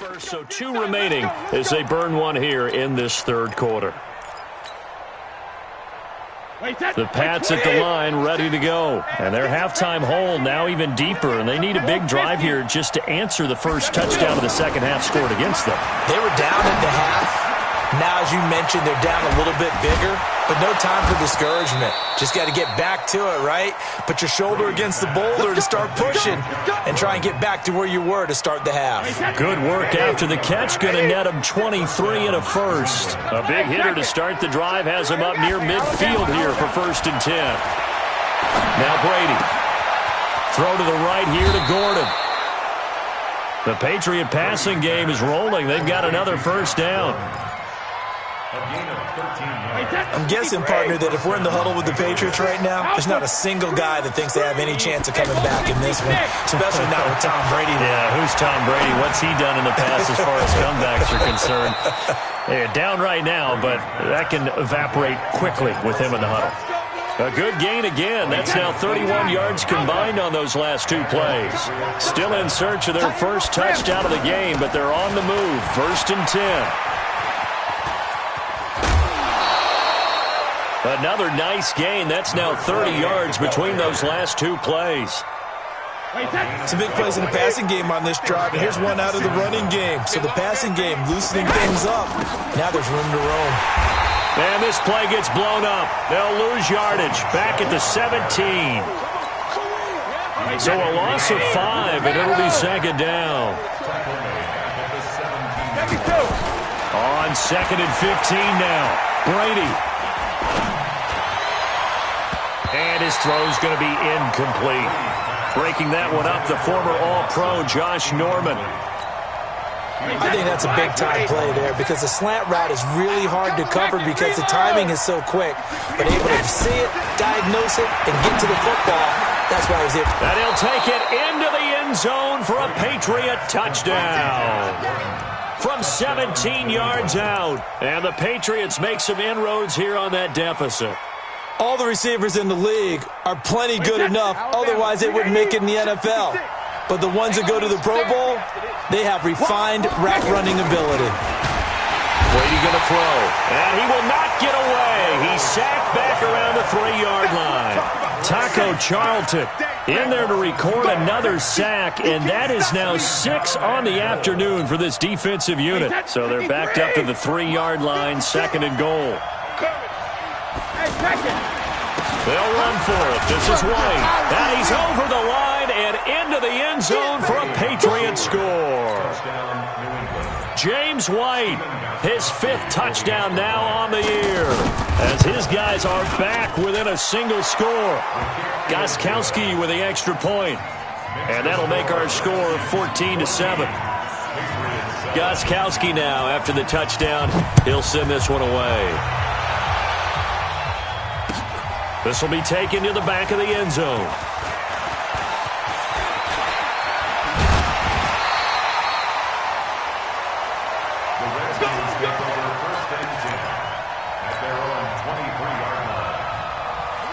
first, so 2 remaining as they burn one here in this third quarter. The Pats at the line ready to go. And their halftime hole now even deeper. And they need a big drive here just to answer the first touchdown of the second half scored against them. They were down at the half. Now, as you mentioned, they're down a little bit bigger, but no time for discouragement. Just got to get back to it, right? Put your shoulder against the boulder and start pushing and try and get back to where you were to start the half. Good work after the catch. Going to net him 23 and a first. A big hitter to start the drive has him up near midfield here for 1st and 10. Now Brady. Throw to the right here to Gordon. The Patriot passing game is rolling. They've got another first down. I'm guessing, partner, that if we're in the huddle with the Patriots right now, there's not a single guy that thinks they have any chance of coming back in this one, especially not with Tom Brady. Yeah, who's Tom Brady? What's he done in the past as far as comebacks are concerned? They're down right now, but that can evaporate quickly with him in the huddle. A good gain again. That's now 31 yards combined on those last 2 plays. Still in search of their first touchdown of the game, but they're on the move. 1st and 10. Another nice gain. That's now 30 yards between those last 2 plays. Some big plays in the passing game on this drive, and here's one out of the running game. So the passing game loosening things up. Now there's room to roam. And this play gets blown up. They'll lose yardage. Back at the 17. So a loss of 5, and it'll be 2nd down. On 2nd and 15 now. Brady. And his throw's going to be incomplete. Breaking that one up, the former All-Pro Josh Norman. I think that's a big-time play there because the slant route is really hard to cover because the timing is so quick. But able to see it, diagnose it, and get to the football, that's why he's it. And he'll take it into the end zone for a Patriot touchdown. From 17 yards out. And the Patriots make some inroads here on that deficit. All the receivers in the league are plenty good enough, otherwise they wouldn't make it in the NFL. But the ones that go to the Pro Bowl, they have refined route running ability. Brady going to throw, and he will not get away. He's sacked back around the 3-yard line. Taco Charlton in there to record another sack, and that is now 6 on the afternoon for this defensive unit. So they're backed up to the 3-yard line, 2nd and goal. They'll run for it. This is White. And he's over the line and into the end zone for a Patriot score. James White, his 5th touchdown now on the year, as his guys are back within a single score. Gostkowski with the extra point. And that'll make our score 14-7. Gostkowski now, after the touchdown, he'll send this one away. This will be taken to the back of the end zone.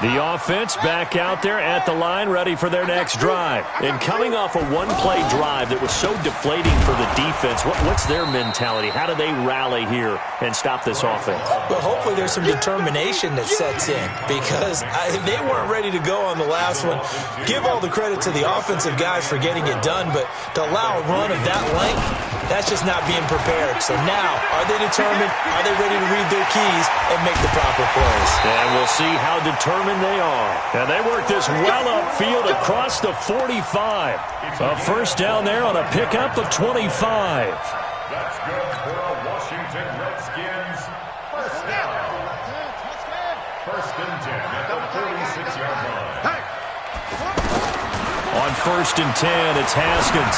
The offense back out there at the line, ready for their next drive. And coming off a one-play drive that was so deflating for the defense, what's their mentality? How do they rally here and stop this offense? Well, hopefully there's some determination that sets in because they weren't ready to go on the last one. Give all the credit to the offensive guys for getting it done, but to allow a run of that length, that's just not being prepared. So now, are they determined? Are they ready to read their keys and make the proper plays? And we'll see how determined they are. And they work this well upfield across the 45. A first down there on a pickup of 25. That's good for a Washington Redskins first down. 1st and 10 at the 46-yard line. On 1st and 10, it's Haskins.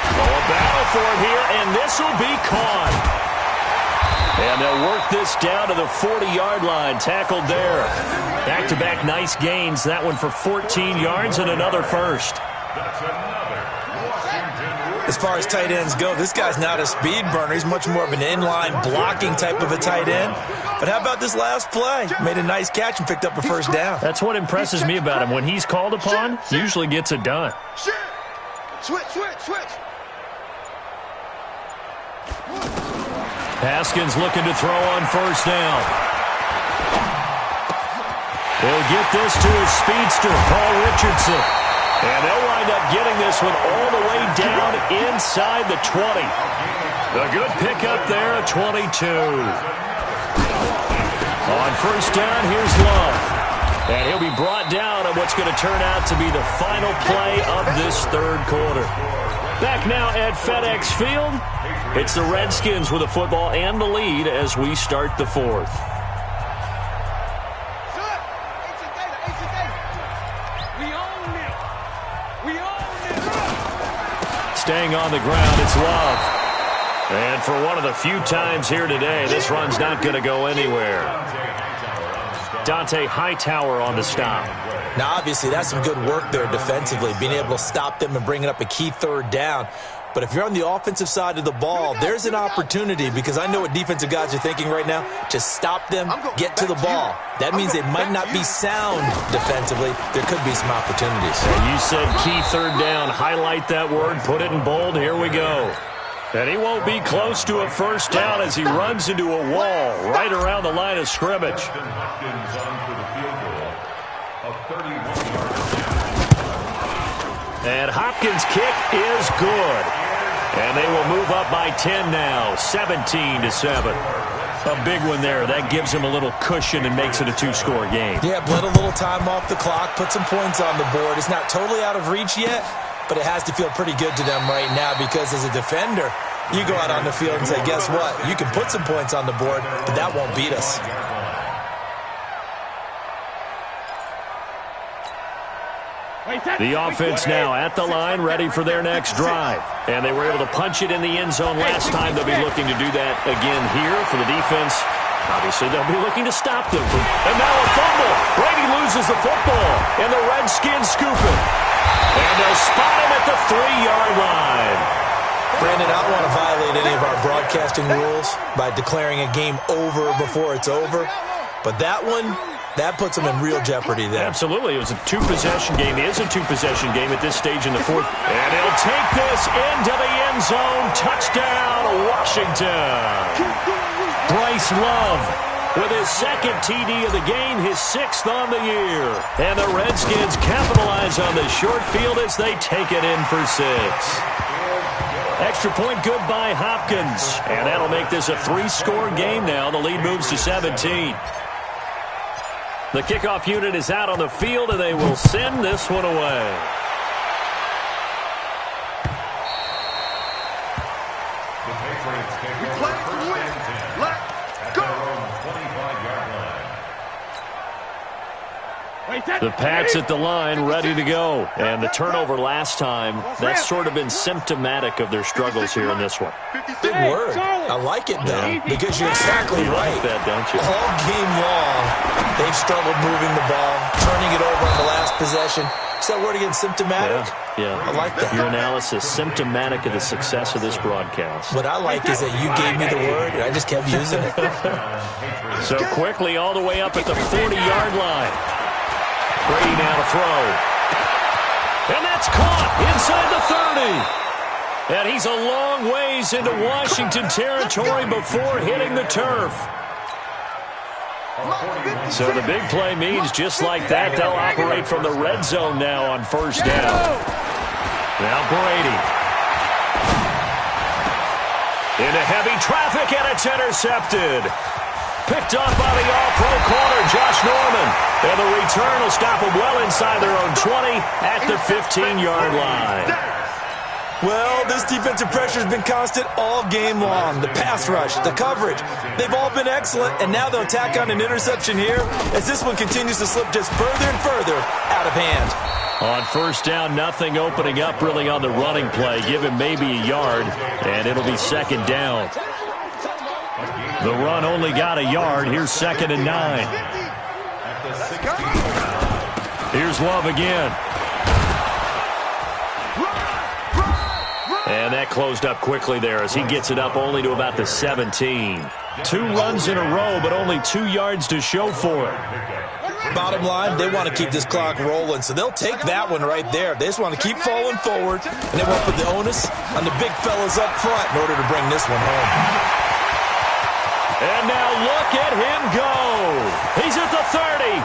Oh, a battle for it here, and this will be caught. And they'll work this down to the 40-yard line, tackled there. Back-to-back nice gains, that one for 14 yards and another first. That's another Washington. As far as tight ends go, this guy's not a speed burner. He's much more of an inline blocking type of a tight end. But how about this last play? Made a nice catch and picked up a first down. That's what impresses me about him. When he's called upon, usually gets it done. Switch. Haskins looking to throw on first down. He'll get this to his speedster, Paul Richardson. And they'll wind up getting this one all the way down inside the 20. A good pickup there at 22. On first down, here's Love. And he'll be brought down at what's going to turn out to be the final play of this third quarter. Back now at FedEx Field, it's the Redskins with the football and the lead as we start the fourth. Staying on the ground, it's Love. And for one of the few times here today, this run's not going to go anywhere. Dante Hightower on the stop. Now, obviously, that's some good work there defensively, being able to stop them and bringing up a key third down. But if you're on the offensive side of the ball, there's an opportunity, because I know what defensive guys are thinking right now. Just stop them, get to the ball. That means they might not be sound defensively. There could be some opportunities. And you said key third down. Highlight that word, put it in bold. Here we go. And he won't be close to a first down as he runs into a wall right around the line of scrimmage. And Hopkins' kick is good. And they will move up by 10 now, 17-7. A big one there. That gives them a little cushion and makes it a two-score game. Yeah, let a little time off the clock, put some points on the board. It's not totally out of reach yet, but it has to feel pretty good to them right now, because as a defender, you go out on the field and say, guess what? You can put some points on the board, but that won't beat us. The offense now at the line, ready for their next drive. And they were able to punch it in the end zone last time. They'll be looking to do that again here for the defense. Obviously, they'll be looking to stop them. And now a fumble. Brady loses the football, and the Redskins scoop it. And they'll spot him at the 3-yard line. Brandon, I don't want to violate any of our broadcasting rules by declaring a game over before it's over. But that one, that puts them in real jeopardy there. Absolutely. It was a two-possession game. It is a two-possession game at this stage in the fourth. And he'll take this into the end zone. Touchdown, Washington. Bryce Love with his second TD of the game, his 6th on the year. And the Redskins capitalize on the short field as they take it in for 6. Extra point good by Hopkins. And that'll make this a 3-score game now. The lead moves to 17. The kickoff unit is out on the field, and they will send this one away. The Patriots take over first and 10. Let's go. The Pats at the line, ready to go. And the turnover last time, that's sort of been symptomatic of their struggles here in this one. Big word. I like it, though, because you're exactly You right. like that, don't you? All game long, they've struggled moving the ball, turning it over on the last possession. Is that word again, symptomatic? Yeah. I like that. Your analysis, symptomatic of the success of this broadcast. What I like is that you gave me the word, and I just kept using it. So quickly all the way up at the 40-yard line. Brady now to throw. And that's caught inside the 30. And he's a long ways into Washington territory before hitting the turf. So the big play means just like that, they'll operate from the red zone now on first down. Now Brady. Into heavy traffic, and it's intercepted. Picked off by the all-pro corner, Josh Norman. And the return will stop them well inside their own 20 at the 15-yard line. Well, this defensive pressure has been constant all game long. The pass rush, the coverage, they've all been excellent, and now they'll tack on an interception here as this one continues to slip just further and further out of hand. On first down, nothing opening up really on the running play. Give him maybe a yard, and it'll be second down. The run only got a yard. Here's 2nd and 9. Here's Love again. And that closed up quickly there as he gets it up only to about the 17. 2 runs in a row, but only 2 yards to show for it. Bottom line, they want to keep this clock rolling, so they'll take that one right there. They just want to keep falling forward, and they want to put the onus on the big fellas up front in order to bring this one home. And now look at him go. He's at the 30,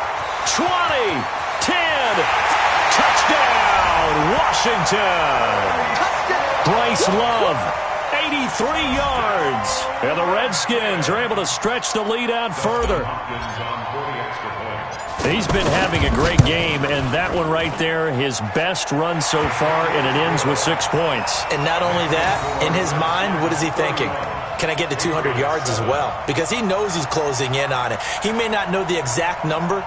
20, 10. Touchdown, Washington. Bryce Love, 83 yards. And the Redskins are able to stretch the lead out further. He's been having a great game, and that one right there, his best run so far, and it ends with 6 points. And not only that, in his mind, what is he thinking? Can I get to 200 yards as well? Because he knows he's closing in on it. He may not know the exact number,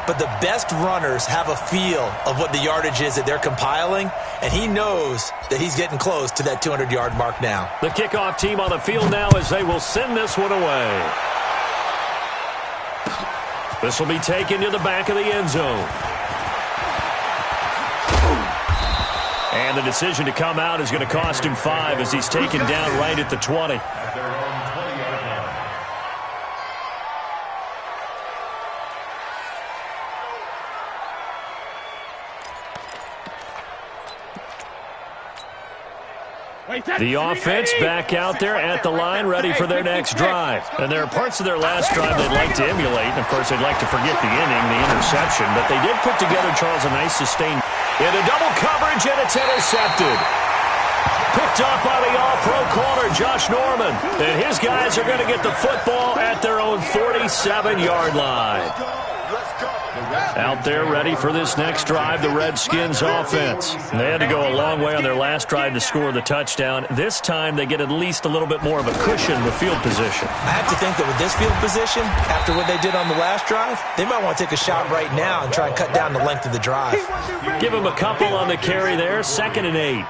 but the best runners have a feel of what the yardage is that they're compiling, and he knows that he's getting close to that 200-yard mark now. The kickoff team on the field now as they will send this one away. This will be taken to the back of the end zone. And the decision to come out is going to cost him 5 as he's taken down right at the 20. At their own 20-yard line. The offense back out there at the line, ready for their next drive. And there are parts of their last drive they'd like to emulate. And, of course, they'd like to forget the inning, the interception. But they did put together, Charles, a nice sustained into double coverage, and it's intercepted. Picked up by the all-pro corner, Josh Norman. And his guys are going to get the football at their own 47-yard line. Out there ready for this next drive, the Redskins offense. They had to go a long way on their last drive to score the touchdown. This time they get at least a little bit more of a cushion with field position. I have to think that with this field position, after what they did on the last drive, they might want to take a shot right now and try and cut down the length of the drive. Give them a couple on the carry there, 2nd and 8.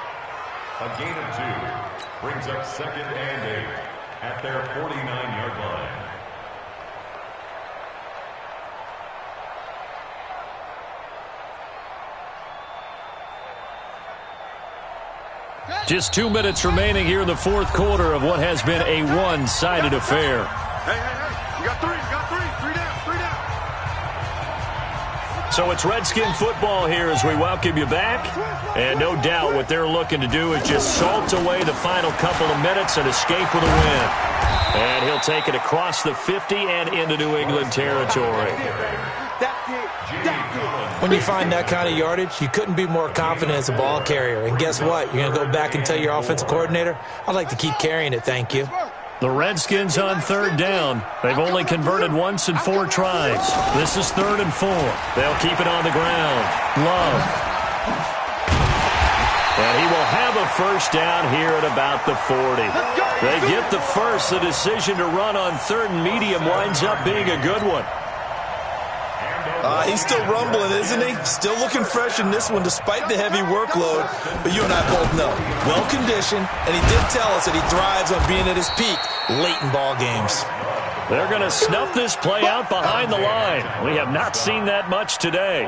A gain of 2 brings up 2nd and 8 at their 49-yard line. Just 2 minutes remaining here in the fourth quarter of what has been a one-sided affair. Hey, you got 3 down. So it's Redskin football here as we welcome you back. And no doubt what they're looking to do is just salt away the final couple of minutes and escape with a win. And he'll take it across the 50 and into New England territory. When you find that kind of yardage, you couldn't be more confident as a ball carrier. And guess what? You're going to go back and tell your offensive coordinator, I'd like to keep carrying it, thank you. The Redskins on 3rd down. They've only converted once in 4 tries. This is 3rd and 4. They'll keep it on the ground. Love. And he will have a first down here at about the 40. They get the first. The decision to run on 3rd and medium winds up being a good one. He's still rumbling, isn't he? Still looking fresh in this one despite the heavy workload. But you and I both know, well-conditioned, and he did tell us that he thrives on being at his peak late in ball games. They're going to snuff this play out behind the line. We have not seen that much today.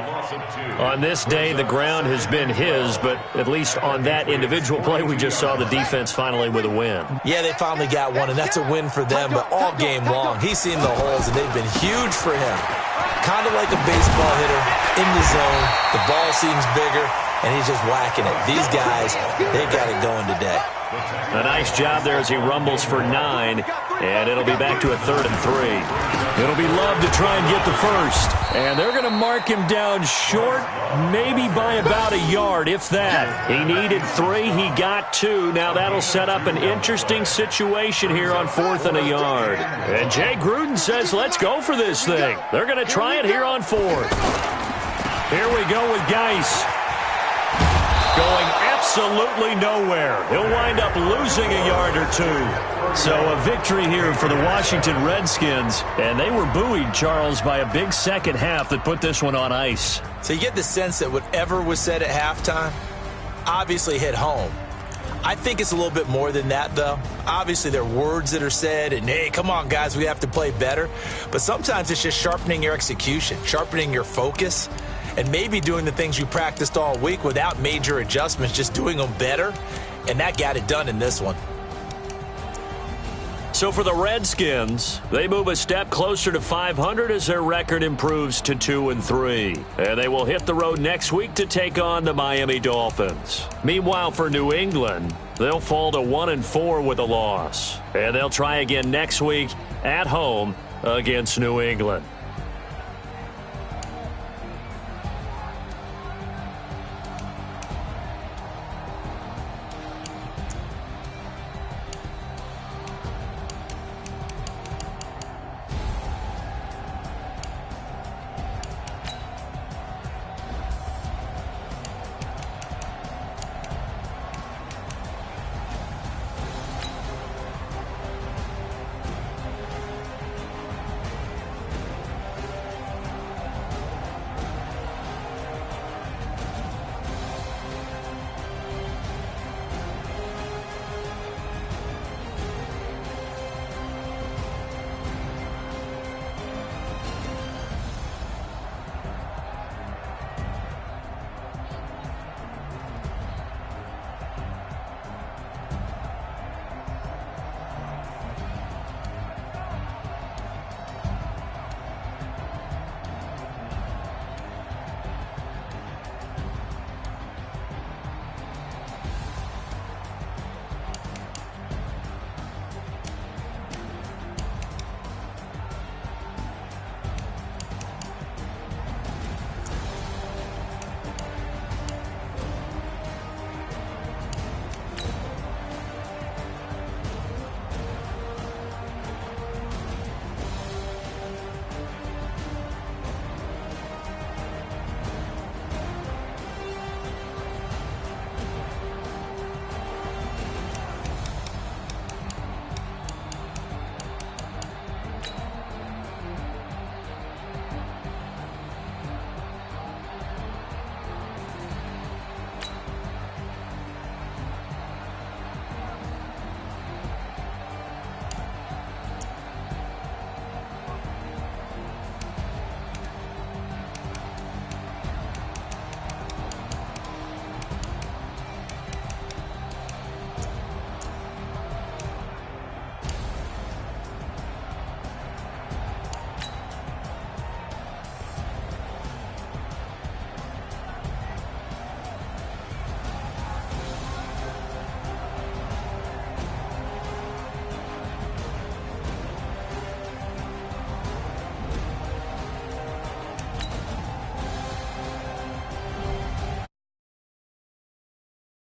On this day, the ground has been his, but at least on that individual play, we just saw the defense finally with a win. Yeah, they finally got one, and that's a win for them, but all game long, he's seen the holes, and they've been huge for him. Kind of like a baseball hitter in the zone. The ball seems bigger, and he's just whacking it. These guys, they got it going today. A nice job there as he rumbles for 9, and it'll be back to a 3rd and 3. It'll be Love to try and get the first. And they're going to mark him down short, maybe by about a yard, if that. He needed 3, he got 2. Now that'll set up an interesting situation here on 4th and a yard. And Jay Gruden says, let's go for this thing. They're going to try it here on 4th. Here we go with Geis. Going absolutely nowhere. He'll wind up losing a yard or 2. So a victory here for the Washington Redskins. And they were buoyed, Charles, by a big second half that put this one on ice. So you get the sense that whatever was said at halftime obviously hit home. I think it's a little bit more than that, though. Obviously, there are words that are said, and, hey, come on, guys, we have to play better. But sometimes it's just sharpening your execution, sharpening your focus, and maybe doing the things you practiced all week without major adjustments, just doing them better. And that got it done in this one. So for the Redskins, they move a step closer to 500 as their record improves to 2-3. And they will hit the road next week to take on the Miami Dolphins. Meanwhile, for New England, they'll fall to 1-4 with a loss. And they'll try again next week at home against New England.